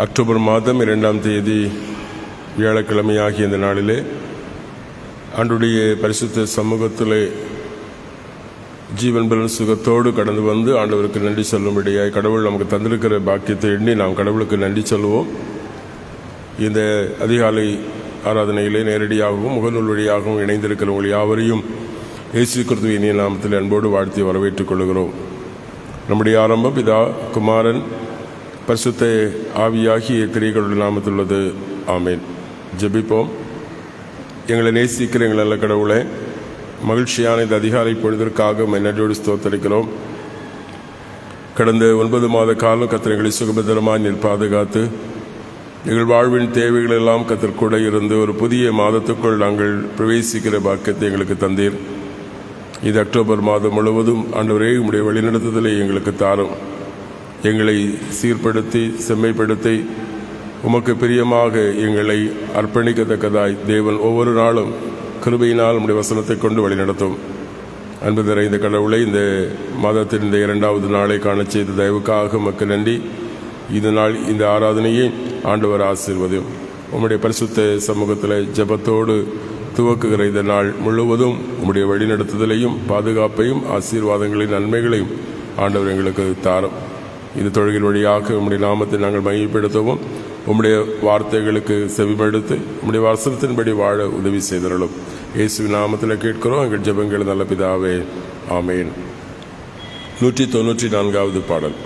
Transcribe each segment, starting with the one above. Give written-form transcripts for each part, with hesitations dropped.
October மாதம் 2ஆம் தேதி வியாழக்கிழமை ஆகிய இந்த நாளிலே ஆண்டுடைய பரிசுத்த சமூகத்திலே ஜீவன் பலன் சுகத்தோடு கடந்து வந்து ஆண்டவருக்கு நன்றி சொல்லும்படியாய் கடவுள் நமக்கு தந்திருக்கிற பாக்கியத்தை எண்ணி நாம் கடவுளுக்கு நன்றி சொல்லுவோம். இந்த அதிகாலை ஆராதனையிலே நேரடியாகவும் முகநூல் வழியாகவும் இணைந்திருக்கிறவர்கள் யாவரையும் இயேசு கிறிஸ்துவின் நாமத்தில் அன்போடு வாழ்த்தி வரவேற்றுக் கொள்கிறோம். நம்முடைய ஆரம்பம் பிதா குமாரன் பரிசுத்த ஆவியாகிய திரைகளுடைய நாமத்தில் உள்ளது. ஆமேன். ஜெபிப்போம். எங்களை நேசிக்கிற எங்கள் நல்ல கடவுளை, மகிழ்ச்சியான இந்த அதிகாலை பொழுதற்காக நன்றியோடு ஸ்தோத்தரிக்கிறோம். கடந்த 9 மாத காலம் கர்த்தர் எங்களை சுகபத்திரமாக நீர் பாதுகாத்து எங்கள் வாழ்வின் தேவைகள் எல்லாம் கர்த்தர் கூட இருந்து ஒரு புதிய மாதத்துக்குள் நாங்கள் பிரவேசிக்கிற பாக்கியத்தை எங்களுக்கு தந்தீர். இது அக்டோபர் மாதம் முழுவதும் ஆண்டவரே உம்முடைய வழிநடத்துதலை எங்களுக்கு தாரும். எங்களை சீர்படுத்தி செம்மைப்படுத்தி உமக்கு பிரியமாக எங்களை அர்ப்பணிக்கத்தக்கதாய் தேவன் ஒவ்வொரு நாளும் கிருபையினால் உம்முடைய வசனத்தை கொண்டு வழிநடத்தும். அன்பு நிறைந்த கடவுளை, இந்த மாதத்தின் இந்த 2வது நாளை காண செய்த தயவுக்காக உமக்கு நன்றி. இந்த நாள் இந்த ஆராதனையை ஆண்டவர் ஆசீர்வதியும். உம்முடைய பரிசுத்த சமூகத்தில் ஜெபத்தோடு துவக்குகிற இந்த நாள் முழுவதும் உம்முடைய வழிநடத்துதலையும் பாதுகாப்பையும் ஆசீர்வாதங்களின் நன்மைகளையும் ஆண்டவர் எங்களுக்கு தாரும். இது தொழுகில் வழியாக உம்முடைய நாமத்தை நாங்கள் மகிமைப்படுத்தவும் உம்முடைய வார்த்தைகளுக்கு செவிமடுத்து உம்முடைய வசனத்தின்படி வாழ உதவி செய்தருளும். இயேசுவின் நாமத்தில் கேட்கிறோம் எங்கள் ஜெபங்கள் நல்ல பிதாவே. ஆமேன். 194வது பாடல்.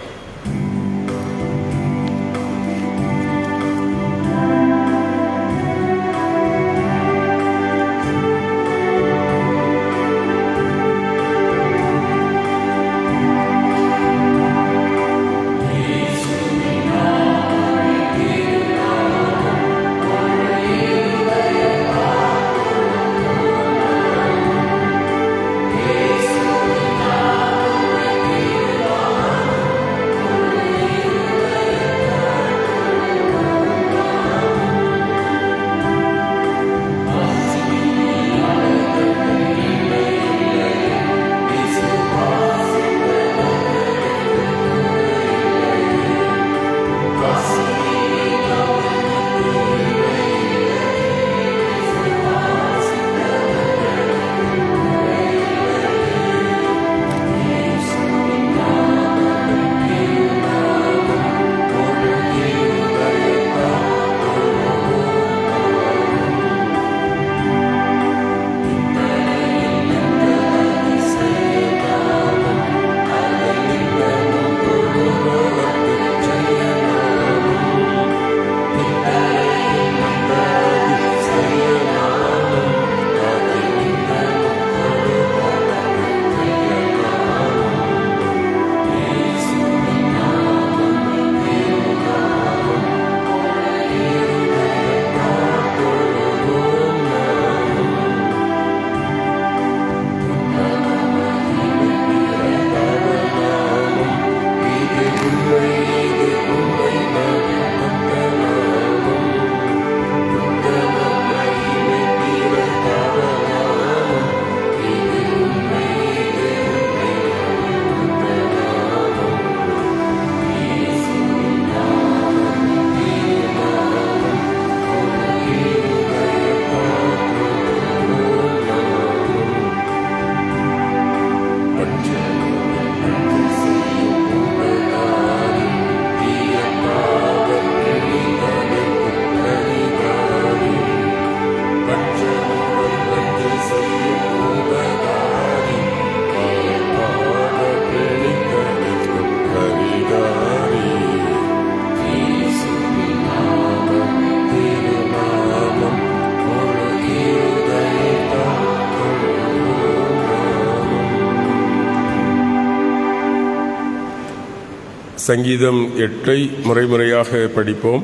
சங்கீதம் 8 முறைமுறையாக படிப்போம்.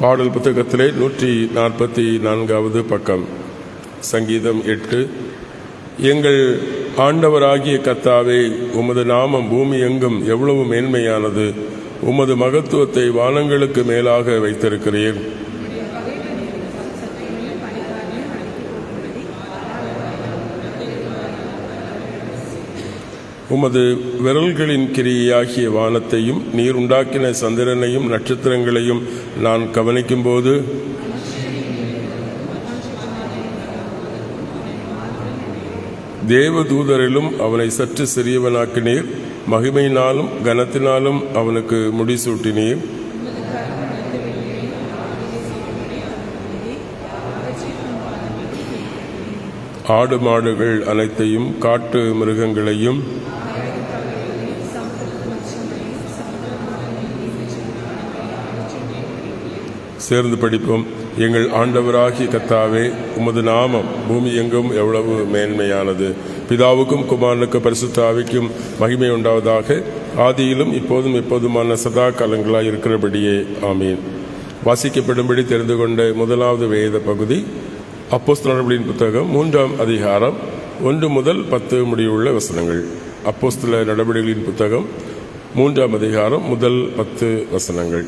பாடல் புத்தகத்திலே 144வது பக்கம். சங்கீதம் 8. எங்கள் ஆண்டவராகிய கர்த்தாவே, உமது நாமம் பூமி எங்கும் எவ்வளவு மேன்மையானது. உமது மகத்துவத்தை வானங்களுக்கு மேலாக வைத்திருக்கிறீர். உமது விரல்களின் கிரியையாகிய வானத்தையும் நீர் உண்டாக்கின சந்திரனையும் நட்சத்திரங்களையும் நான் கவனிக்கும்போது தேவதூதரிலும் அவனை சற்று சிறியவனாக்கினீர், மகிமையினாலும் கனத்தினாலும் அவனுக்கு முடிசூட்டினீர். ஆடு மாடுகள் அனைத்தையும் காட்டு மிருகங்களையும் சேர்ந்து படிப்போம். எங்கள் ஆண்டவராகிய கர்த்தாவே, உமது நாமம் பூமி எங்கும் எவ்வளவு மேன்மையானது. பிதாவுக்கும் குமாரனுக்கும் பரிசுத்த ஆவிக்கும் மகிமை உண்டாவதாக, ஆதியிலும் இப்போதும் எப்போதுமான சதா காலங்களாய் இருக்கிறபடியே ஆமீன். வாசிக்கப்படும்படி தெரிந்து கொண்ட முதலாவது வேத பகுதி அப்போஸ்தலர்களின் புத்தகம் 3ஆம் அதிகாரம் 1 முதல் 10 முடிவுள்ள வசனங்கள். அப்போஸ்தல நடவடிக்கைகளின் புத்தகம் 3ஆம் அதிகாரம் முதல் 10 வசனங்கள்.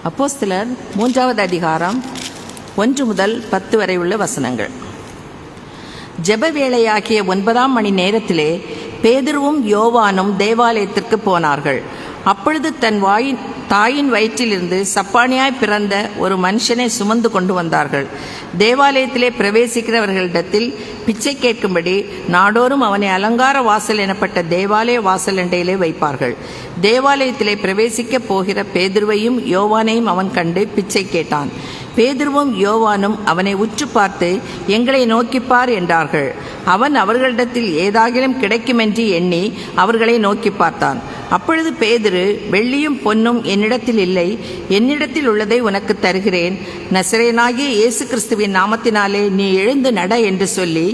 அப்போஸ்தலர் 3ஆவது அதிகாரம் 1 முதல் 10 வரை உள்ள வசனங்கள். ஜெப வேளையாகிய 9ஆம் மணி நேரத்திலே பேதுருவும் யோவானும் தேவாலயத்திற்கு போனார்கள். அப்பொழுது தன் தாயின் வயிற்றிலிருந்து சப்பானியாய் பிறந்த ஒரு மனுஷனை சுமந்து கொண்டு வந்தார்கள். தேவாலயத்திலே பிரவேசிக்கிறவர்களிடத்தில் பிச்சை கேட்கும்படி நாடோறும் அவனை அலங்கார வாசல் எனப்பட்ட தேவாலய வாசல் அண்டையிலே வைப்பார்கள். தேவாலயத்திலே பிரவேசிக்க போகிற பேதுருவையும் யோவானையும் அவன் கண்டு பிச்சை கேட்டான். பேதுருவும் யோவானும் அவனை உற்று பார்த்து, எங்களை நோக்கிப்பார் என்றார்கள். அவன் அவர்களிடத்தில் ஏதாகிலும் கிடைக்குமென்று எண்ணி அவர்களை நோக்கி பார்த்தான். அப்பொழுது பேதுரு, வெள்ளியும் பொன்னும் என்னிடத்தில் இல்லை, என்னிடத்தில் உள்ளதை உனக்கு தருகிறேன். நசரேயனாகிய இயேசு கிறிஸ்துவின் நாமத்தினாலே நீ எழுந்து நட என்று சொல்லி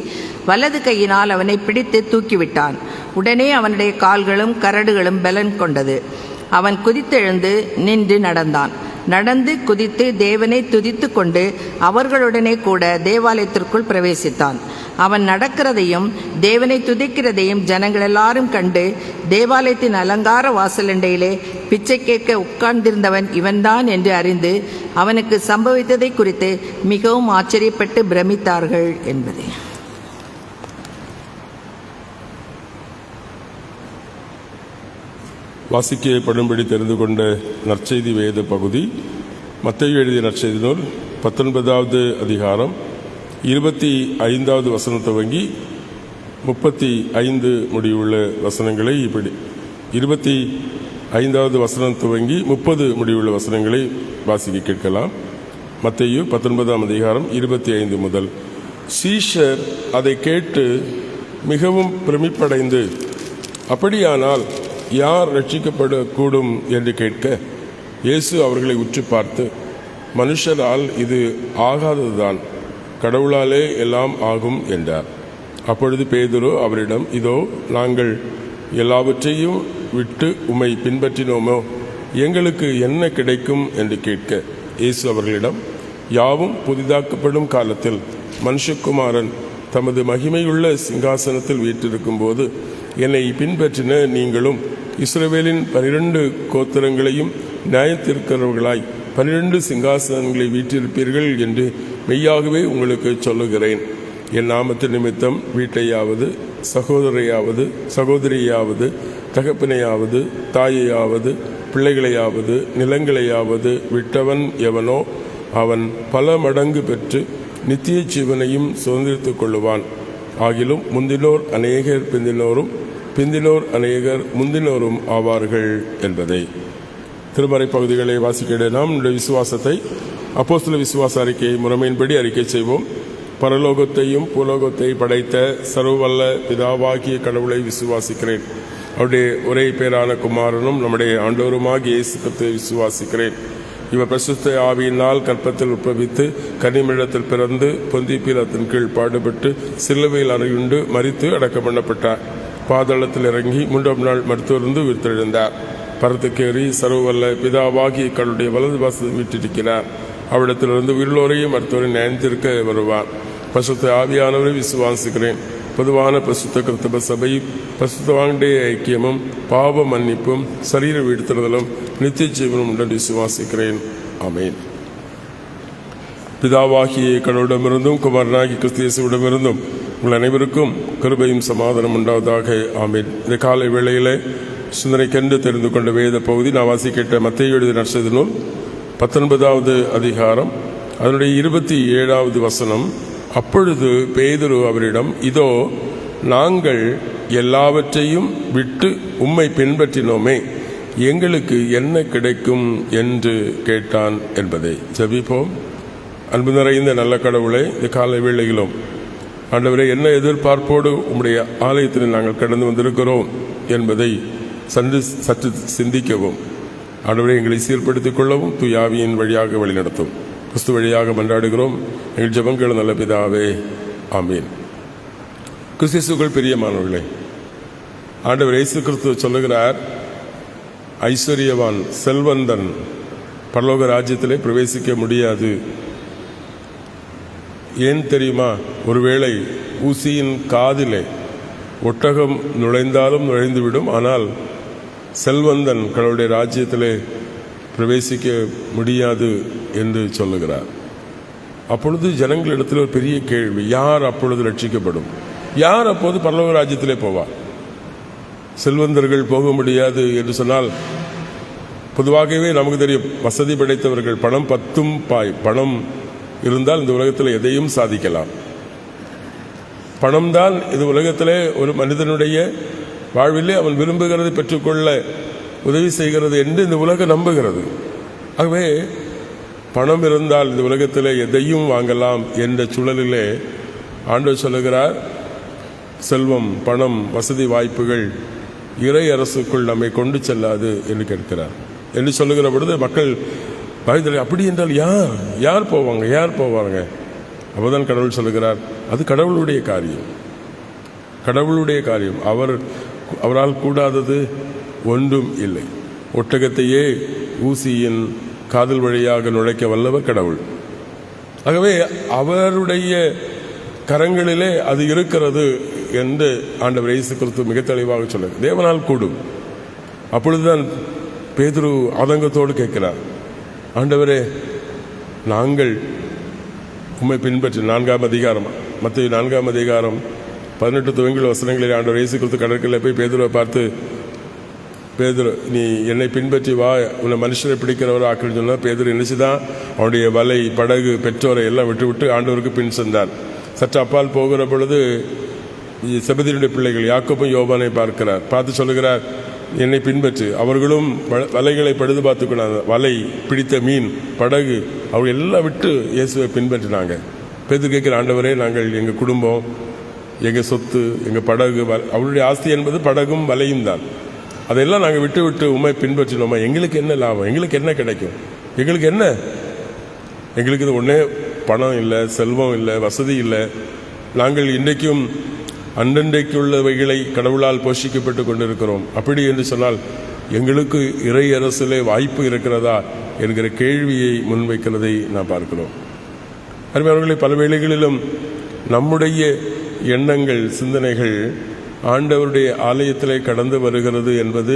வலது கையினால் அவனை பிடித்து தூக்கிவிட்டான். உடனே அவனுடைய கால்களும் கரடுகளும் பலன் கொண்டது. அவன் குதித்தெழுந்து நின்று நடந்தான். நடந்து குதித்து தேவனை துதித்து கொண்டு அவர்களுடனே கூட தேவாலயத்திற்குள் பிரவேசித்தான். அவன் நடக்கிறதையும் தேவனை துதிக்கிறதையும் ஜனங்கள் எல்லாரும் கண்டு, தேவாலயத்தின் அலங்கார வாசலண்டையிலே பிச்சை கேட்க உட்கார்ந்திருந்தவன் இவன்தான் என்று அறிந்து அவனுக்கு சம்பவித்ததை குறித்து மிகவும் ஆச்சரியப்பட்டு பிரமித்தார்கள் என்பதே. வாசிக்கப்படும்படி தெரிந்து கொண்ட நற்செய்தி வேத பகுதி மத்தேயு எழுதிய நற்செய்தி நூல் 19ஆவது அதிகாரம் 25வது வசனம் துவங்கி 35 முடிவுள்ள வசனங்களை இப்படி 25வது வசனம் துவங்கி 30 முடிவுள்ள வசனங்களை வாசிக்க கேட்கலாம். மத்தேயு 19ஆம் அதிகாரம் 25 முதல். சீஷர் அதை கேட்டு மிகவும் பிரமிப்படைந்து, அப்படியானால் யார் ரட்சிக்கப்படக்கூடும் என்று கேட்க, இயேசு அவர்களை உற்று பார்த்து, மனுஷரால் இது ஆகாததுதான், கடவுளாலே எல்லாம் ஆகும் என்றார். அப்பொழுது பேதுரு அவரிடம், இதோ நாங்கள் எல்லாவற்றையும் விட்டு உம்மை பின்பற்றினோமோ, எங்களுக்கு என்ன கிடைக்கும் என்று கேட்க, இயேசு அவர்களிடம், யாவும் புதிதாக்கப்படும் காலத்தில் மனுஷகுமாரன் தமது மகிமையுள்ள சிங்காசனத்தில் வீற்றிருக்கும் போது என்னை பின்பற்றின நீங்களும் இஸ்ரவேலின் 12 கோத்திரங்களையும் நியாயத்திற்கிறவர்களாய் 12 சிங்காசனங்களை வீற்றிருப்பீர்கள் என்று மெய்யாகவே உங்களுக்கு சொல்லுகிறேன். என் நாமத்து நிமித்தம் வீட்டையாவது சகோதரியையாவது தகப்பனையாவது தாயையாவது பிள்ளைகளையாவது நிலங்களையாவது விட்டவன் எவனோ அவன் பல மடங்கு பெற்று நித்திய ஜீவனையும் சுதந்திரித்துக் கொள்ளுவான். ஆகிலும் முந்தினோர் அநேகர் பிந்தினோரும், பிந்தினோர் அநேகர் முந்தினோரும் ஆவார்கள் என்பதை. திருமறை பகுதிகளை வாசிக்க நாம் நம்முடைய விசுவாசத்தை அப்போஸ்தல விசுவாச அறிக்கையை முறைமையின்படி அறிக்கை செய்வோம். பரலோகத்தையும் பூலோகத்தை படைத்த சர்வவல்ல பிதாவாகிய கடவுளை விசுவாசிக்கிறேன். அவருடைய ஒரே பேரான குமாரனும் நம்முடைய ஆண்டவருமாகிய இயேசு கிறிஸ்துவை விசுவாசிக்கிறேன். இவர் பரிசுத்த ஆவியினால் கற்பத்தில் உற்பவித்து கன்னிமிடத்தில் பிறந்து பொந்தி பீலாத்தின் கீழ் பாடுபட்டு சிலுவையில் அறையுண்டு மரித்து அடக்கம் பண்ணப்பட்டார். பாதாளத்தில் இறங்கி 3ஆம் நாள் மருத்துவருந்து உயிர்த்தெழுந்தார். பரத்துக்கேறி சர்வவல்ல பிதாவாகிய கடவுளுடைய வலது வாசல் வீட்டிருக்கிறார். அவ்விடத்திலிருந்து உயிரோரையும் மருத்துவரை நினைத்திருக்க வருவார். பரிசுத்த ஆவியானவரை விசுவாசிக்கிறேன். பொதுவான பரிசுத்த கிறிஸ்தவ சபை, பரிசுத்தவான்களுடைய ஐக்கியமும், பாவ மன்னிப்பும், சரீர வீழ்த்துதலும், நித்திய ஜீவனும் உடன் விசுவாசிக்கிறேன். ஆமென். பிதாவாகிய கடவுளிடமிருந்தும் குமாரனாகிய கிறிஸ்து இயேசுவிடமிருந்தும் உங்கள் அனைவருக்கும் கிருபையும் சமாதானம் உண்டாவதாக. ஆமென். இந்த காலை வேளையிலே சிந்தனைக்கென்று தெரிந்து கொண்ட வேத பகுதி நான் வாசிக்கிட்ட மத்தேயு எழுதிய நற்செய்தி நூல் 19வது அதிகாரம் அதனுடைய 27வது வசனம். அப்பொழுது பேதுரு அவரிடம், இதோ நாங்கள் எல்லாவற்றையும் விட்டு உம்மை பின்பற்றினோமே, எங்களுக்கு என்ன கிடைக்கும் என்று கேட்டான் என்பதை ஜெபிப்போம். அன்பு நிறைந்த நல்ல கடவுளை, இந்த காலை வேளையிலும் ஆண்டவரே, என்ன எதிர்பார்ப்போடு உம்முடைய ஆலயத்தில் நாங்கள் கடந்து வந்திருக்கிறோம் என்பதை சற்று சிந்திக்கவும், ஆண்டவரே எங்களை சீர்படுத்திக் கொள்ளவும் தூய ஆவியின் வழியாக வழிநடத்தும். கிறிஸ்து வழியாக மன்றாடுகிறோம் எங்கள் ஜெபங்கள் நல்ல பிதாவே. ஆமீன். கிறிஸ்துவுக்குள் பிரியமானவர்களே, ஆண்டவர் இயேசு கிறிஸ்து சொல்லுகிறார், ஐஸ்வர்யவான் செல்வந்தன் பரலோக ராஜ்யத்திலே பிரவேசிக்க முடியாது. ஏன் தெரியுமா? ஒருவேளை ஊசியின் காதிலே ஒட்டகம் நுழைந்தாலும் நுழைந்துவிடும், ஆனால் செல்வந்தன் கடவுளுடைய ராஜ்யத்திலே பிரவேசிக்க முடியாது என்று சொல்லுகிறார். அப்பொழுது ஜனங்களிடத்தில் ஒரு பெரிய கேள்வி, யார் அப்பொழுது ரட்சிக்கப்படும்? யார் அப்போது பரலோக ராஜ்யத்திலே போவார்? செல்வந்தர்கள் போக முடியாது என்று சொன்னால், பொதுவாகவே நமக்கு தெரியும், வசதி படைத்தவர்கள், பணம் பத்தும் பாய், பணம் இருந்தால் இந்த உலகத்தில் எதையும் சாதிக்கலாம். பணம்தான் இந்த உலகத்திலே ஒரு மனிதனுடைய வாழ்விலே அவன் விரும்புகிறதை பெற்றுக்கொள்ள உதவி செய்கிறது என்று இந்த உலகம் நம்புகிறது. ஆகவே பணம் இருந்தால் இந்த உலகத்தில் எதையும் வாங்கலாம் என்ற சூழலிலே ஆண்டவர் சொல்லுகிறார், செல்வம், பணம், வசதி வாய்ப்புகள் இறை அரசுக்குள் நம்மை கொண்டு செல்லாது என்று கேட்கிறார். என்று சொல்லுகிற பொழுது மக்கள் பயத்தில், அப்படி என்றால் யார் போவாங்க? அப்போதான் கடவுள் சொல்லுகிறார், அது கடவுளுடைய காரியம், கடவுளுடைய காரியம். அவரால் கூடாதது ஒன்றும் இல்லை. ஒட்டகத்தையே ஊசியின் காதல் வழியாக நுழைக்க வல்லவர் கடவுள். ஆகவே அவருடைய கரங்களிலே அது இருக்கிறது என்று ஆண்டவர் இயேசு கிறிஸ்து மிக தெளிவாக சொல்லுகிறார். தேவனால் கூடும். அப்பொழுதுதான் பேதுரு ஆதங்கத்தோடு கேட்கிறார், ஆண்டவரே, நாங்கள் உம்மை பின்பற்றி 4ஆம் அதிகாரம், மத்தேயு 4ஆம் அதிகாரம் 18 துவங்கிய வசனங்களில் ஆண்டவர் இயேசு கிறிஸ்து கடற்கரையில் போய் பேதுருவை பார்த்து, பேதுரு, நீ என்னை பின்பற்றி வா, உன்னை மனுஷரை பிடிக்கிறவர் ஆக்கணும்னு சொன்னால், பேதுரு நினைச்சுதான் அவனுடைய வலை, படகு, பெற்றோரை எல்லாம் விட்டு ஆண்டவருக்கு பின் சென்றார். சற்று அப்பால் போகிற பொழுது செபதியுடைய பிள்ளைகள் யாக்கோபும் யோவானை பார்த்து சொல்லுகிறார், என்னை பின்பற்று. அவர்களும் வலைகளை பழுது பார்த்துக்கொண்டாங்க. வலை, பிடித்த மீன், படகு, அவங்க எல்லாம் விட்டு இயேசுவை பின்பற்றினாங்க. பேதுரு கேட்கிற, ஆண்டவரே, நாங்கள் எங்கள் குடும்பம், எங்கள் சொத்து, எங்கள் படகு, அவருடைய ஆஸ்தி என்பது படகும் வலையும் தான், அதெல்லாம் நாங்கள் விட்டு உம்மை பின்பற்றினோமா, எங்களுக்கு என்ன லாபம்? எங்களுக்கு என்ன கிடைக்கும்? எங்களுக்கு என்ன? எங்களுக்கு இது ஒன்றே, பணம் இல்லை, செல்வம் இல்லை, வசதி இல்லை. நாங்கள் இன்றைக்கும் அன்றன்றைக்குள்ளவைகளை கடவுளால் போஷிக்கப்பட்டு கொண்டிருக்கிறோம். அப்படி என்று சொன்னால் எங்களுக்கு இறை அரசிலே வாய்ப்பு இருக்கிறதா என்கிற கேள்வியை முன்வைக்கிறதை நாம் பார்க்கிறோம். அருமையானவர்களே, பல வேளைகளிலும் நம்முடைய எண்ணங்கள், சிந்தனைகள் ஆண்டவருடைய ஆலயத்திலே கடந்து வருகிறது என்பது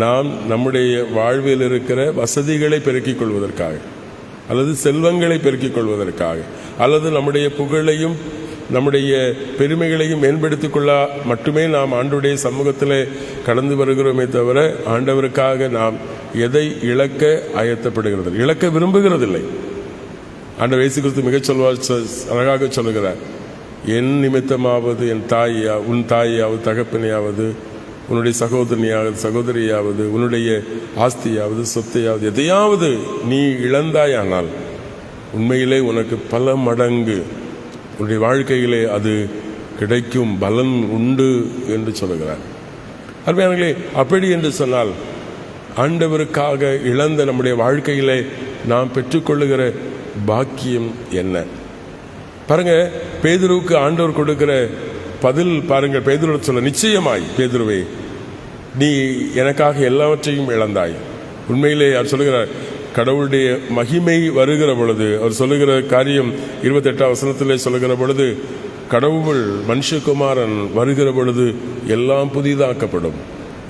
நாம் நம்முடைய வாழ்வில் இருக்கிற வசதிகளை பெருக்கிக் கொள்வதற்காக, அல்லது செல்வங்களை பெருக்கிக் கொள்வதற்காக, அல்லது நம்முடைய புகழையும் நம்முடைய பெருமைகளையும் மேம்படுத்திக் கொள்ள மட்டுமே நாம் ஆண்டவருடைய சமூகத்தில் கடந்து வருகிறோமே தவிர, ஆண்டவருக்காக நாம் எதை இழக்க ஆயத்தப்படுகிறது, இழக்க விரும்புகிறதில்லை. ஆண்டவர் இயேசு கிறிஸ்து மிகச் அழகாக சொல்லுகிறார், என் நிமித்தமாவது உன் தாயாவது, தகப்பனையாவது, உன்னுடைய சகோதரியாவது, உன்னுடைய ஆஸ்தியாவது, சொத்தையாவது, எதையாவது நீ இழந்தாயானால் உண்மையிலே உனக்கு பல மடங்கு உன்னுடைய வாழ்க்கையிலே அது கிடைக்கும், பலன் உண்டு என்று சொல்லுகிறார். அருமையானவர்களே, அப்படி என்று சொன்னால் ஆண்டவருக்காக இழந்த நம்முடைய வாழ்க்கையிலே நாம் பெற்றுக்கொள்ளுகிற பாக்கியம் என்ன? பாருங்க, பேதுருவுக்கு ஆண்டவர் கொடுக்கிற பதில் பாருங்கள். பேதுரு சொல்ல, நிச்சயமாய் பேதுருவே, நீ எனக்காக எல்லாவற்றையும் இழந்தாய். உண்மையிலே அவர் சொல்லுகிறார், கடவுளுடைய மகிமை வருகிற பொழுது அவர் சொல்லுகிற காரியம் 28ஆம் வசனத்திலே சொல்லுகிற பொழுது, கடவுள் மனுஷகுமாரன் வருகிற பொழுது எல்லாம் புதிதாக்கப்படும்,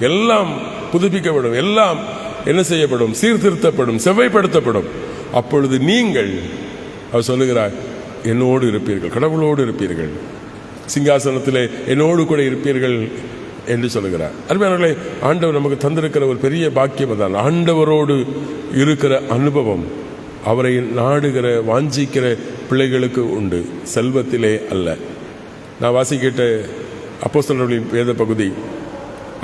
எல்லாம் புதுப்பிக்கப்படும், எல்லாம் என்ன செய்யப்படும்? சீர்திருத்தப்படும், செவ்வாய்ப்படுத்தப்படும். அப்பொழுது நீங்கள், அவர் சொல்லுகிறார், என்னோடு இருப்பீர்கள், கடவுளோடு இருப்பீர்கள், சிங்காசனத்திலே என்னோடு கூட இருப்பீர்கள் என்று சொல்லுகிறார். அருமையானவர்களே, ஆண்டவர் நமக்கு தந்திருக்கிற ஒரு பெரிய பாக்கியம் தான் ஆண்டவரோடு இருக்கிற அனுபவம். அவரை நாடுகிற வாஞ்சிக்கிற பிள்ளைகளுக்கு உண்டு, செல்வத்திலே அல்ல. நான் வாசிக்கிட்ட அப்போஸ்தலர்களின் வேத பகுதி,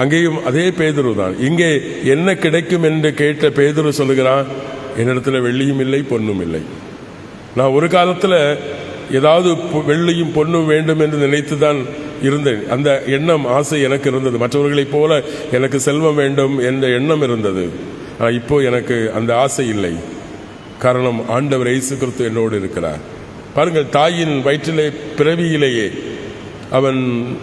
அங்கேயும் அதே பேதுரு தான். இங்கே என்ன கிடைக்கும் என்று கேட்ட பேதுரு சொல்லுகிறான், என்னிடத்துல வெள்ளியும் இல்லை பொன்னும் இல்லை. நான் ஒரு காலத்தில் ஏதாவது வெள்ளியும் பொன்னும் வேண்டும் என்று நினைத்து தான் இருந்தேன். அந்த எண்ணம், ஆசை எனக்கு இருந்தது. மற்றவர்களைப் போல எனக்கு செல்வம் வேண்டும் என்ற எண்ணம் இருந்தது. ஆனால் இப்போ எனக்கு அந்த ஆசை இல்லை. காரணம், ஆண்டவர் இயேசு கிறிஸ்து என்னோடு இருக்கிறார். பாருங்கள், தாயின் வயிற்றிலே பிறவியிலேயே அவன்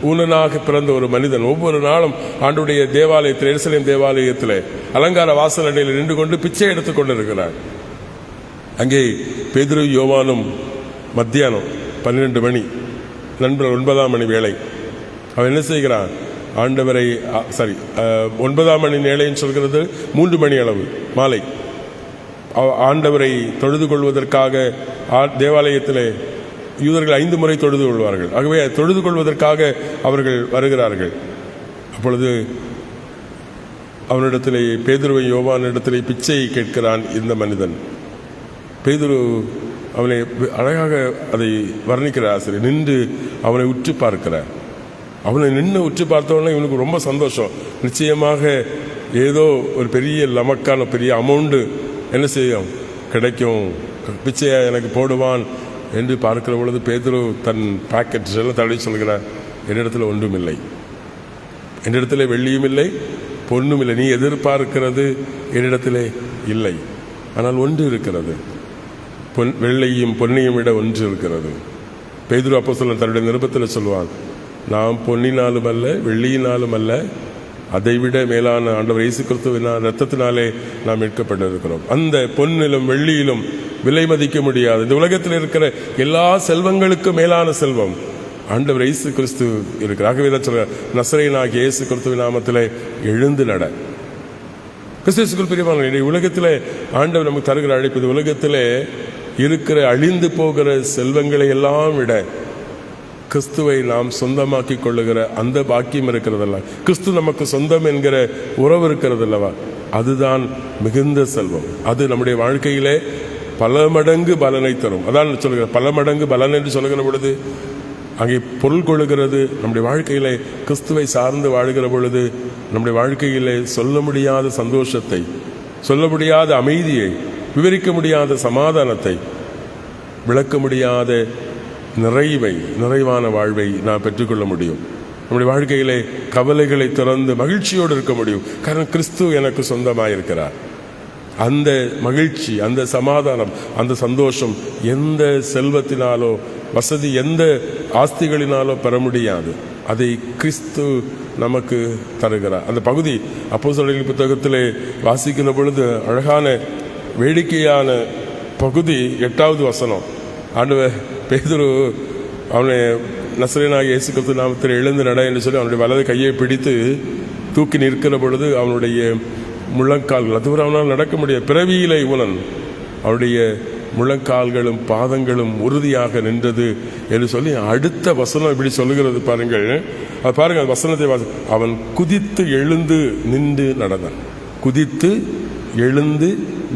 ஊனனாக பிறந்த ஒரு மனிதன் ஒவ்வொரு நாளும் ஆண்டுடைய தேவாலயத்தில், எருசலேம் தேவாலயத்தில் அலங்கார வாசல் அடையில் நின்று கொண்டு பிச்சை எடுத்துக் கொண்டிருக்கிறார். அங்கே பேதுரு யோவானும் மத்தியானம் 12 மணி, நண்பர் 9ஆம் மணி வேளை, அவன் என்ன செய்கிறான்? ஆண்டவரை 9ஆம் மணி வேளைன்னு சொல்கிறது 3 மணி அளவு மாலை, ஆண்டவரை தொழுது கொள்வதற்காக தேவாலயத்திலே யூதர்கள் 5 முறை தொழுது கொள்வார்கள். ஆகவே தொழுது கொள்வதற்காக அவர்கள் வருகிறார்கள். அப்பொழுது அவனிடத்திலே, பேதுருவை யோவானிடத்திலே பிச்சை கேட்கிறான் இந்த மனிதன். பேதுரு அவனை அழகாக அதை வர்ணிக்கிற ஆசிரியர், நின்று அவனை உற்று பார்க்கிறார். அவனை நின்று உற்று பார்த்தவொடனே இவனுக்கு ரொம்ப சந்தோஷம். நிச்சயமாக ஏதோ ஒரு பெரிய லமக்கான பெரிய அமௌண்ட் என்ன செய்யும், கிடைக்கும், பிச்சையா எனக்கு போடுவான் என்று பார்க்கிற பொழுது பேதுரு தன் பாக்கெட்ஸ் எல்லாம் தடவி சொல்கிறார், என்னிடத்தில் ஒன்றும் இல்லை, என்னிடத்தில் வெள்ளியும் இல்லை பொன்னும் இல்லை, நீ எதிர்பார்க்கிறது என்னிடத்திலே இல்லை, ஆனால் ஒன்று இருக்கிறது, வெள்ளையும் பொன்னையும் விட ஒன்று இருக்கிறது. பேதுரு அப்போஸ்தலன் தன்னுடைய நிருபத்தில் சொல்வான், நாம் பொன்னினாலும் அல்ல வெள்ளியினாலும் அல்ல, அதைவிட மேலான ஆண்டவர் இயேசு கிறிஸ்துவின் ரத்தத்தினாலே நாம் மீட்கப்பட்டிருக்கிறோம். அந்த பொன்னிலும் வெள்ளியிலும் விலை மதிக்க முடியாது, இந்த உலகத்தில் இருக்கிற எல்லா செல்வங்களுக்கும் மேலான செல்வம் ஆண்டவர் இயேசு கிறிஸ்து இருக்கிறார். ஆகவே தான் சொல்ற, நசரேயனாகிய இயேசு கிறிஸ்துவின் நாமத்திலே எழுந்து நட. கிறிஸ்துவுக்குள் பிரியமானவர்களே, உலகத்திலே ஆண்டவர் நமக்கு தருகிற அழைப்பு, இந்த உலகத்திலே இருக்கிற அழிந்து போகிற செல்வங்களை எல்லாம் விட கிறிஸ்துவை நாம் சொந்தமாக்கி கொள்ளுகிற அந்த பாக்கியம் இருக்கிறதல்ல, கிறிஸ்து நமக்கு சொந்தம் என்கிற உறவு இருக்கிறது அல்லவா, அதுதான் மிகுந்த செல்வம். அது நம்முடைய வாழ்க்கையிலே பல மடங்கு பலனை தரும். அதான் சொல்லுகிற பல மடங்கு பலன் என்று சொல்லுகிற பொழுது அங்கே பொருள் கொள்ளுகிறது. நம்முடைய வாழ்க்கையிலே கிறிஸ்துவை சார்ந்து வாழ்கிற பொழுது நம்முடைய வாழ்க்கையிலே சொல்ல முடியாத சந்தோஷத்தை, சொல்ல முடியாத அமைதியை, விவரிக்க முடியாத சமாதானத்தை, விளக்க முடியாத நிறைவான வாழ்வை நாம் பெற்றுக்கொள்ள முடியும். நம்முடைய வாழ்க்கையிலே கவலைகளை திறந்து மகிழ்ச்சியோடு இருக்க முடியும். காரணம், கிறிஸ்து எனக்கு சொந்தமாயிருக்கிறார். அந்த மகிழ்ச்சி, அந்த சமாதானம், அந்த சந்தோஷம் எந்த செல்வத்தினாலோ வசதி, எந்த ஆஸ்திகளினாலோ பெற முடியாது. அதை கிறிஸ்து நமக்கு தருகிறார். அந்த பகுதி அப்போஸ்தலர்கள் புத்தகத்திலே வாசிக்கிற பொழுது அழகான வேடிக்கையான பகுதி. 8வது வசனம், ஆண்டவர் பேதுரு அவனை நசரேயனாகிய இயேசு கிறிஸ்து நாமத்தில் எழுந்து நட என்று சொல்லி அவனுடைய வலது கையை பிடித்து தூக்கி நிற்கிற பொழுது அவனுடைய முழங்கால்கள், அதுவரை அவனால் நடக்க முடியாது, பிறவியிலே ஊனன், அவனுடைய முழங்கால்களும் பாதங்களும் உறுதியாக நின்றது என்று சொல்லி அடுத்த வசனம் இப்படி சொல்லுகிறது. பாருங்கள், அது பாருங்கள், வசனத்தை அவன் குதித்து எழுந்து நின்று நடந்தான். குதித்து எழுந்து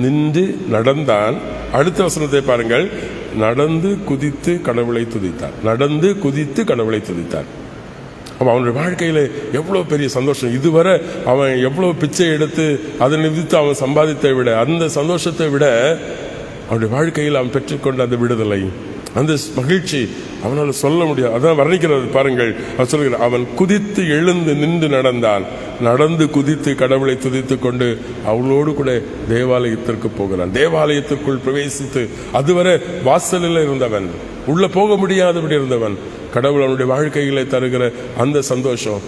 நின்று நடந்தான். அடுத்த வசனத்தை பாருங்கள், நடந்து குதித்து கடவுளை துதித்தான். நடந்து குதித்து கடவுளை துதித்தான். அவன் அவனுடைய வாழ்க்கையில் எவ்வளோ பெரிய சந்தோஷம். இதுவரை அவன் எவ்வளோ பிச்சை எடுத்து அதை நிமித்து அவன் சம்பாதித்தை விட, அந்த சந்தோஷத்தை விட அவனுடைய வாழ்க்கையில் அவன் பெற்றுக்கொண்ட அந்த விடுதலை, அந்த மகிழ்ச்சி அவனால் சொல்ல முடியாது. அதான் வர்ணிக்கிறது பாருங்கள். அவன் சொல்கிறான், அவன் குதித்து எழுந்து நின்று நடந்தான். நடந்து குதித்து கடவுளை துதித்து கொண்டு அவளோடு கூட தேவாலயத்திற்கு போகிறான். தேவாலயத்திற்குள் பிரவேசித்து, அதுவரை வாசலில் இருந்தவன், உள்ள போக முடியாதபடி இருந்தவன், கடவுள் அவனுடைய வாழ்க்கையிலே தருகிற அந்த சந்தோஷம்,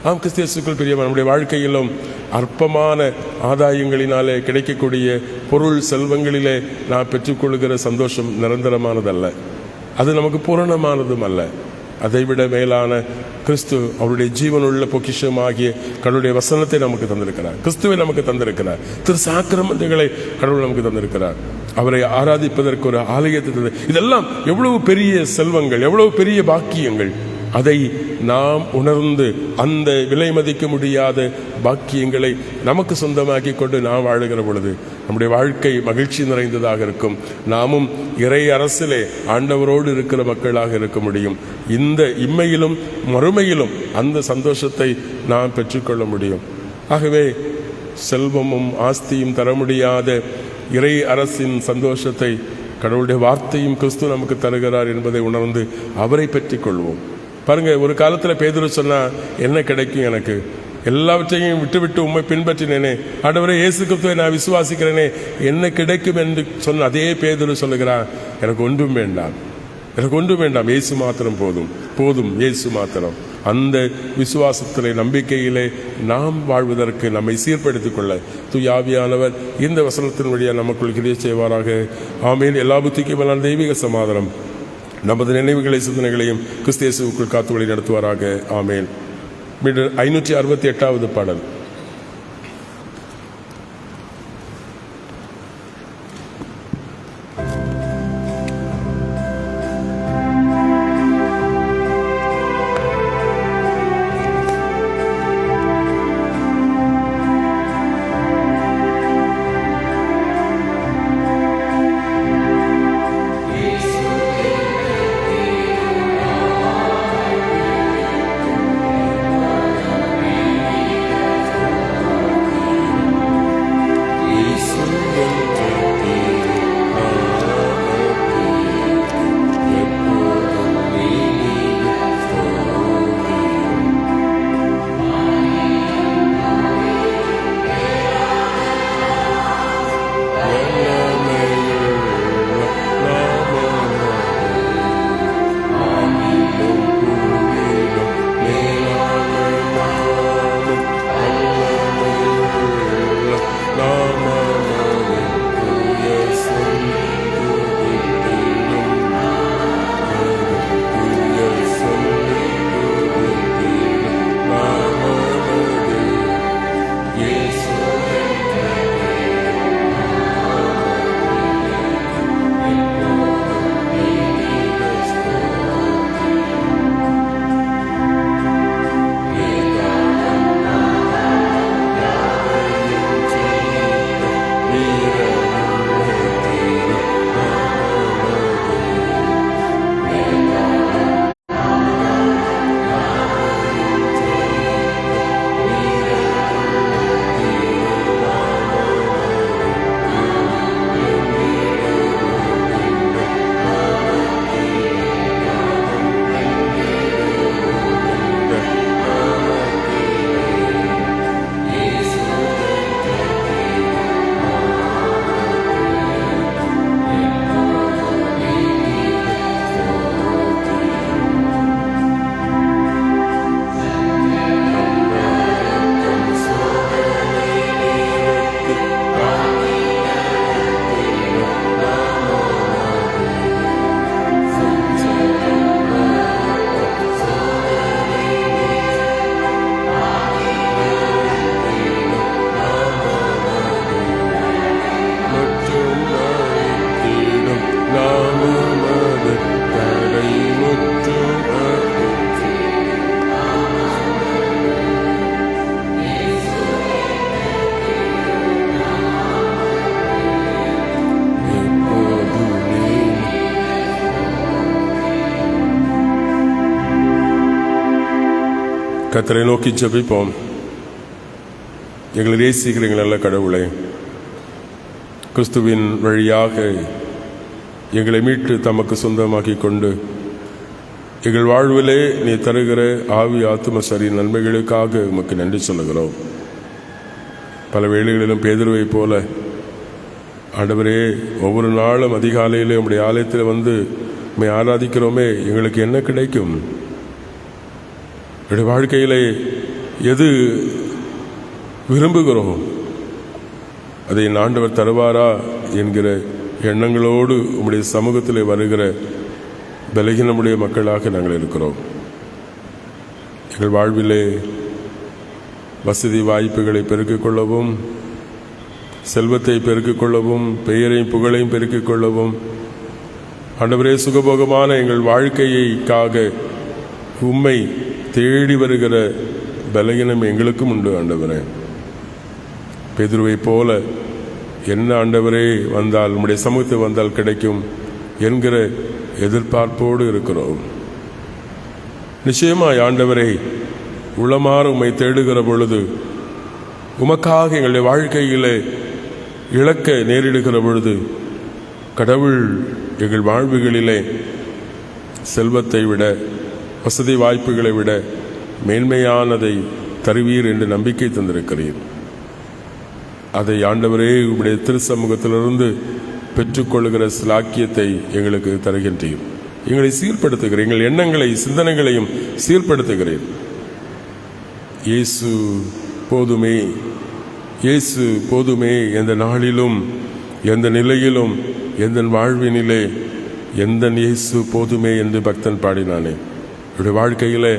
ஆம், கிறிஸ்தியசுக்குள் பிரியமான நம்முடைய வாழ்க்கையிலும் அற்பமான ஆதாயங்களினாலே கிடைக்கக்கூடிய பொருள் செல்வங்களிலே நாம் பெற்றுக்கொள்கிற சந்தோஷம் நிரந்தரமானதல்ல, அது நமக்கு பூரணமானதும் அல்ல. அதைவிட மேலான கிறிஸ்து அவருடைய ஜீவனுள்ள பொக்கிஷமாகிய கடவுளுடைய வசனத்தை நமக்கு தந்திருக்கிறார், கிறிஸ்துவை நமக்கு தந்திருக்கிறார், திரு சாக்கிரமங்களை கடவுள் நமக்கு தந்திருக்கிறார், அவரை ஆராதிப்பதற்கு ஒரு ஆலயத்தை. இதெல்லாம் எவ்வளவு பெரிய செல்வங்கள், எவ்வளவு பெரிய பாக்கியங்கள். அதை நாம் உணர்ந்து அந்த விலை மதிக்க முடியாத பாக்கியங்களை நமக்கு சொந்தமாக்கி கொண்டு நாம் வாழுகிற பொழுது நம்முடைய வாழ்க்கை மகிழ்ச்சி நிறைந்ததாக இருக்கும். நாமும் இறை அரசிலே ஆண்டவரோடு இருக்கிற மக்களாக இருக்க முடியும். இந்த இம்மையிலும் மறுமையிலும் அந்த சந்தோஷத்தை நாம் பெற்றுக்கொள்ள முடியும். ஆகவே செல்வமும் ஆஸ்தியும் தர முடியாத இறை அரசின் சந்தோஷத்தை கடவுளுடைய வார்த்தையும் கிறிஸ்து நமக்கு தருகிறார் என்பதை உணர்ந்து அவரை பற்றி கொள்வோம். பாருங்க, ஒரு காலத்தில் பேதுரு சொன்னா, என்ன கிடைக்கும் எனக்கு? எல்லாவற்றையும் விட்டு உம்மை பின்பற்றினேனே, ஆண்டவரே இயேசு கிறிஸ்துவை நான் விசுவாசிக்கிறேனே, என்ன கிடைக்கும் என்று சொன்ன அதே பேதுரு சொல்லுகிறான், எனக்கு ஒன்றும் வேண்டாம், எனக்கு ஒன்றும் வேண்டாம், இயேசு மாத்திரம் போதும், போதும் இயேசு மாத்திரம். அந்த விசுவாசத்திலே நம்பிக்கையிலே நாம் வாழ்வதற்கு நம்மை சீர்படுத்திக் கொள்ள தூய ஆவியானவர் இந்த வசனத்தின் வழியாக நமக்குள் கிரியை செய்வாராக. ஆமேன். எல்லா புத்திக்கும் மேலான தெய்வீக சமாதானம் நமது நினைவுகளை சிந்தனைகளையும் கிறிஸ்து இயேசுவுக்குள் காத்து வழி நடத்துவாராக. ஆமேன். மீண்டும் 568வது பாடல். கர்த்தரை நோக்கி ஜெபிப்போம். எங்களை நேசிக்கிறீங்கள் நல்ல கடவுளே, கிறிஸ்துவின் வழியாக எங்களை மீட்டு தமக்கு சொந்தமாக்கி கொண்டு எங்கள் வாழ்விலே நீ தருகிற ஆவி ஆத்தும சரி நன்மைகளுக்காக உமக்கு நன்றி சொல்லுகிறோம். பல வேளைகளிலும் பேதுருவை போல ஆண்டவரே, ஒவ்வொரு நாளும் அதிகாலையிலே உம்முடைய ஆலயத்தில் வந்து உம்மை ஆராதிக்கிறோமே, எங்களுக்கு என்ன கிடைக்கும்? என்னுடைய வாழ்க்கையிலே எது விரும்புகிறோம் அதை ஆண்டவர் தருவாரா என்கிற எண்ணங்களோடு உம்முடைய சமூகத்தில் வருகிற பலகீனமுடைய மக்களாக நாங்கள் இருக்கிறோம். எங்கள் வாழ்விலே வசதி வாய்ப்புகளை பெருக்கிக் கொள்ளவும், செல்வத்தை பெருக்கிக் கொள்ளவும், பெயரையும் புகழையும் பெருக்கிக் கொள்ளவும், ஆண்டவரே சுகபோகமான எங்கள் வாழ்க்கையைக்காக உம்மை தேடி வருகிற பலகீனம் எங்களுக்கும் உண்டு. ஆண்டவரே, பேதுருவை போல என்ன ஆண்டவரே வந்தால், உம்முடைய சமூகத்தை வந்தால் கிடைக்கும் என்கிற எதிர்பார்ப்போடு இருக்கிறோம். நிச்சயமாய் ஆண்டவரே, உளமாற உம்மை தேடுகிற பொழுது, உமக்காக எங்களுடைய வாழ்க்கையிலே இழக்க நேரிடுகிற பொழுது, கடவுள் எங்கள் வாழ்வுகளிலே செல்வத்தை விட, வசதி வாய்ப்புகளை விட மேன்மையானதை தருவீர் என்று நம்பிக்கை தந்திருக்கிறீர். அதை ஆண்டவரே உம்முடைய திருச்சமூகத்திலிருந்து பெற்றுக்கொள்கிற சிலாக்கியத்தை எங்களுக்கு தருகின்றீர். எங்களை சீர்படுத்துகிறீர், எங்கள் எண்ணங்களை சிந்தனைகளையும் சீர்படுத்துகிறீர். இயேசு போதுமே, இயேசு போதுமே, எந்த நாளிலும் எந்த நிலையிலும் எந்த வாழ்வினிலே எந்த இயேசு போதுமே என்று பக்தன் பாடினானே. என்னுடைய வாழ்க்கையிலே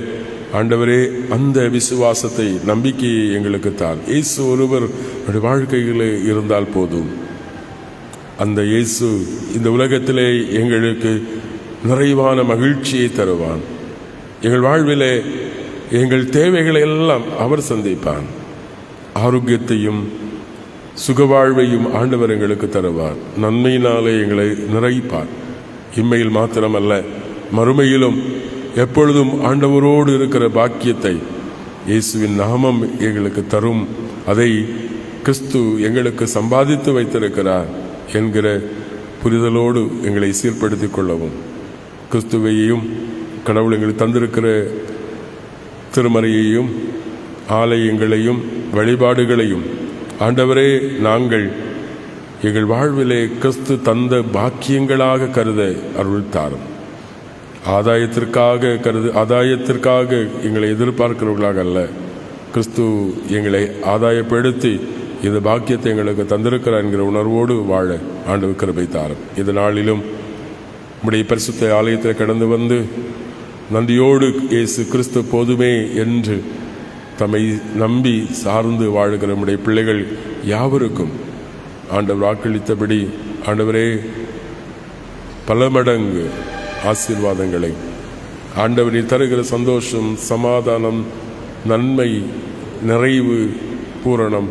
ஆண்டவரே அந்த விசுவாசத்தை, நம்பிக்கையை எங்களுக்கு தான். இயேசு ஒருவர் என்னுடைய வாழ்க்கையிலே இருந்தால் போதும். அந்த இயேசு இந்த உலகத்திலே எங்களுக்கு நிறைவான மகிழ்ச்சியை தருவான். எங்கள் வாழ்விலே எங்கள் தேவைகளை எல்லாம் அவர் சந்திப்பான். ஆரோக்கியத்தையும் சுகவாழ்வையும் ஆண்டவர் எங்களுக்கு தருவார். நன்மையினாலே எங்களை நிறைப்பார். இம்மையில் மாத்திரமல்ல, மறுமையிலும் எப்பொழுதும் ஆண்டவரோடு இருக்கிற பாக்கியத்தை இயேசுவின் நாமம் எங்களுக்கு தரும். அதை கிறிஸ்து எங்களுக்கு சம்பாதித்து வைத்திருக்கிறார் என்கிற புரிதலோடு எங்களை சீர்படுத்திக் கொள்ளவும், கிறிஸ்துவையும் கடவுள் எங்களுக்கு தந்திருக்கிற திருமறையையும் ஆலயங்களையும் வழிபாடுகளையும் ஆண்டவரே நாங்கள் எங்கள் வாழ்விலே கிறிஸ்து தந்த பாக்கியங்களாக கருத அருள் தாரும். ஆதாயத்திற்காக எங்களை எதிர்பார்க்கிறவர்களாக அல்ல, கிறிஸ்து எங்களை ஆதாயப்படுத்தி இந்த பாக்கியத்தை எங்களுக்கு தந்திருக்கிறார் என்கிற உணர்வோடு வாழ ஆண்டவர் கிருபை தாரும். இந்த நாளிலும் நம்முடைய பரிசுத்த ஆலயத்தில் கடந்து வந்து நன்றியோடு இயேசு கிறிஸ்து போதுமே என்று தம்மை நம்பி சார்ந்து வாழுகிற நம்முடைய பிள்ளைகள் யாவருக்கும் ஆண்டவர் வாக்களித்தபடி ஆண்டவரே பல மடங்கு ஆசீர்வாதங்களை, ஆண்டவரை தருகிற சந்தோஷம், சமாதானம், நன்மை, நிறைவு, பூரணம்,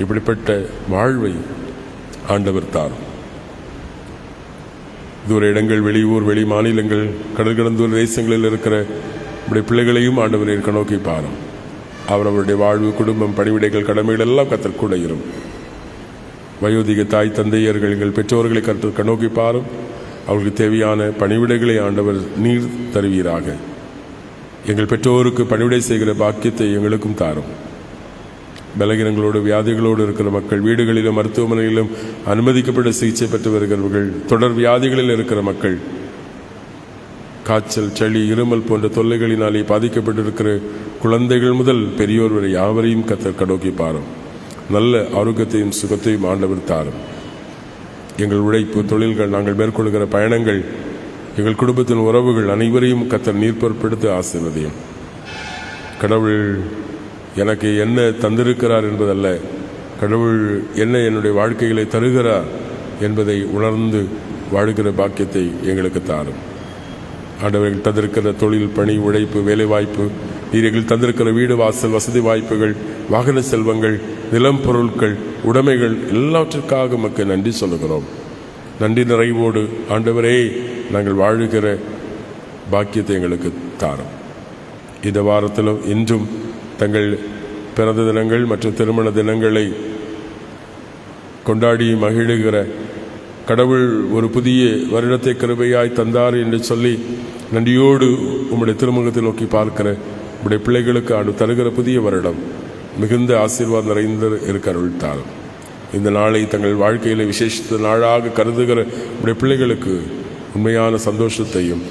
இப்படிப்பட்ட வாழ்வை ஆண்டவர் தாரும். தூர இடங்கள், வெளியூர், வெளி மாநிலங்கள், கடல் கடந்தூர் தேசங்களில் இருக்கிற நம்முடைய பிள்ளைகளையும் ஆண்டவரை கண்ணோக்கி பாரும். அவரவருடைய வாழ்வு, குடும்பம், பணிவிடைகள், கடமைகள் எல்லாம் கர்த்தர் கூட இரும். வயோதிக தாய் தந்தையர்கள், எங்கள் பெற்றோர்களை கர்த்தர் கண்ணோக்கி பாரும். அவர்களுக்கு தேவையான பணிவிடைகளை ஆண்டவர் நீர் தருவீராக. எங்கள் பெற்றோருக்கு பணிவிடை செய்கிற பாக்கியத்தை எங்களுக்கும் தாரும். பலகீனங்களோடு, வியாதிகளோடு இருக்கிற மக்கள், வீடுகளிலும் மருத்துவமனையிலும் அனுமதிக்கப்பட்ட சிகிச்சை பெற்று வருகிறவர்கள், தொடர் வியாதிகளில் இருக்கிற மக்கள், காய்ச்சல், சளி, இருமல் போன்ற தொல்லைகளினாலே பாதிக்கப்பட்டிருக்கிற குழந்தைகள் முதல் பெரியோர் வரை யாவரையும் கர்த்தர் கண்ணோக்கி பாரும். நல்ல ஆரோக்கியத்தையும் சுகத்தையும் ஆண்டவர் தாரும். எங்கள் உழைப்பு, தொழில்கள், நாங்கள் மேற்கொள்கிற பயணங்கள், எங்கள் குடும்பத்தின் உறவுகள் அனைவரையும் கர்த்தர் நீர் பொறுப்பெடுத்து ஆசீர்வதியும். கடவுள் எனக்கு என்ன தந்திருக்கிறார் என்பதல்ல, கடவுள் என்ன என்னுடைய வாழ்க்கைகளை தருகிறார் என்பதை உணர்ந்து வாழ்கிற பாக்கியத்தை எங்களுக்கு தாரும். ஆண்டவர்கள் தந்திருக்கிற தொழில், பணி, உழைப்பு, வேலைவாய்ப்பு, நீர்கள் தந்திருக்கிற வீடு, வாசல், வசதி வாய்ப்புகள், வாகன செல்வங்கள், நிலம், பொருட்கள், உடைமைகள் எல்லாவற்றிற்காக உமக்கு நன்றி சொல்லுகிறோம். நன்றி நிறைவோடு ஆண்டவரே நாங்கள் வாழுகிற பாக்கியத்தை எங்களுக்கு தாரும். இந்த வாரத்திலும் இன்றும் தங்கள் பிறந்த தினங்கள் மற்றும் திருமண தினங்களை கொண்டாடி மகிழுகிற கடவுள் ஒரு புதிய வருடத்தை கிருபையாய் தந்தார் என்று சொல்லி நன்றியோடு உம்முடைய திருமுகத்தை நோக்கி பார்க்கிற உம்முடைய பிள்ளைகளுக்கு ஆண்டு தருகிற புதிய வருடம் மிகுந்த ஆசீர்வாதம் நிறைந்து இருக்க அருள் தாரும். இந்த நாளை தங்கள் வாழ்க்கையில் விசேஷித்த நாளாக கருதுகிற உம்முடைய பிள்ளைகளுக்கு உண்மையான சந்தோஷத்தையும்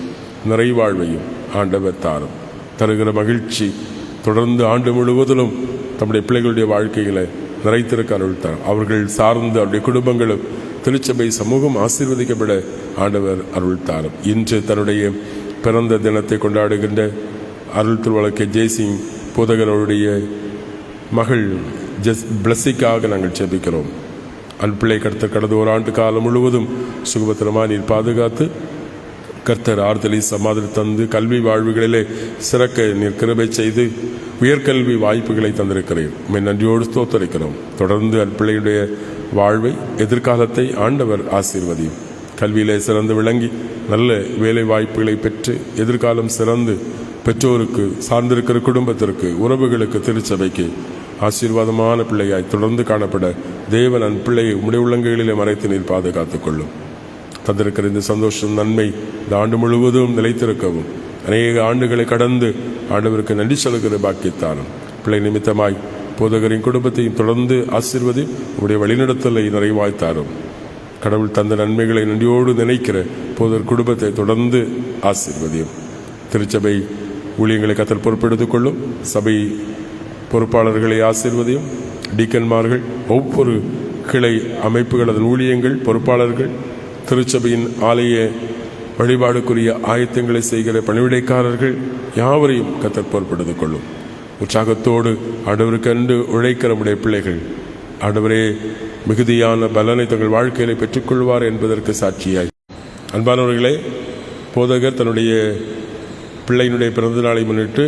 நிறைவாழ்வையும் ஆண்டவர் தாரும். தருகிற மகிழ்ச்சி, தொடர்ந்து ஆண்டு முழுவதிலும் தம்முடைய பிள்ளைகளுடைய வாழ்க்கையில நிறைத்திருக்க அருள்தார். அவர்கள் சார்ந்த அவருடைய குடும்பங்களும் திருச்சபை சமூகம் ஆசீர்வதிக்கப்பட ஆண்டவர் அருள்தார். இன்று தன்னுடைய பிறந்த தினத்தை கொண்டாடுகின்ற அருள் திருவழக்கை ஜெய்சிங் போதகருடைய மகள் பிளஸிக்காக நாங்கள் ஜெபிக்கிறோம். அன்பிள்ளை கடந்த ஓராண்டு காலம் முழுவதும் சுகபத்திரமாக நீர் பாதுகாத்து கர்த்தர் ஆறுதலை சமாதானம் தந்து கல்வி வாழ்வுகளிலே சிறக்க நீர் கிருபை செய்து உயர்கல்வி வாய்ப்புகளை தந்திருக்கிறேன். நன்றியோடு ஸ்தோத்தரிக்கிறோம். தொடர்ந்து அன்பிள்ளையுடைய வாழ்வை எதிர்காலத்தை ஆண்டவர் ஆசீர்வதியும். கல்வியிலே சிறந்து விளங்கி நல்ல வேலை வாய்ப்புகளை பெற்று எதிர்காலம் சிறந்து பெற்றோருக்கு சார்ந்திருக்கிற குடும்பத்திற்கு உறவுகளுக்கு திருச்சபைக்கு ஆசீர்வாதமான பிள்ளையாய் தொடர்ந்து காணப்பட தேவன் அன் பிள்ளையை உம்முடைய உள்ளங்கைகளிலே மறைத்து நீர் பாதுகாத்துக் கொள்ளும். தந்திருக்கிற இந்த சந்தோஷம் நன்மை இந்த ஆண்டு முழுவதும் நிலைத்திருக்கவும் அநேக ஆண்டுகளை கடந்து ஆண்டவருக்கு நன்றி சொல்லுகிற பாக்கியத்தாரும் பிள்ளை நிமித்தமாய் போதகரின் குடும்பத்தையும் தொடர்ந்து ஆசீர்வதி உடைய வழிநடத்தலை நிறைவாய்த்தாரும். கடவுள் தந்த நன்மைகளை நன்றியோடு நினைக்கிற போதர் குடும்பத்தை தொடர்ந்து ஆசீர்வதியும். திருச்சபை ஊழியங்களை கத்தர் பொறுப்பெடுத்துக் கொள்ளும். சபை பொறுப்பாளர்களை ஆசீர்வதியும். டீக்கன்மார்கள், ஒவ்வொரு கிளை அமைப்புகள், அதன் ஊழியங்கள், பொறுப்பாளர்கள், திருச்சபையின் ஆலய வழிபாடுக்குரிய ஆயத்தங்களை செய்கிற பணிவிடைக்காரர்கள் யாவரையும் கத்தர் பொறுப்பெடுத்துக் கொள்ளும். உற்சாகத்தோடு ஆண்டவருக்கு அன்று உழைக்கிற நம்முடைய பிள்ளைகள் ஆண்டவரே மிகுதியான பலனை தங்கள் வாழ்க்கையில பெற்றுக்கொள்வார் என்பதற்கு சாட்சியாய் அன்பானவர்களே, போதகர் தன்னுடைய பிள்ளையினுடைய பிறந்த நாளை முன்னிட்டு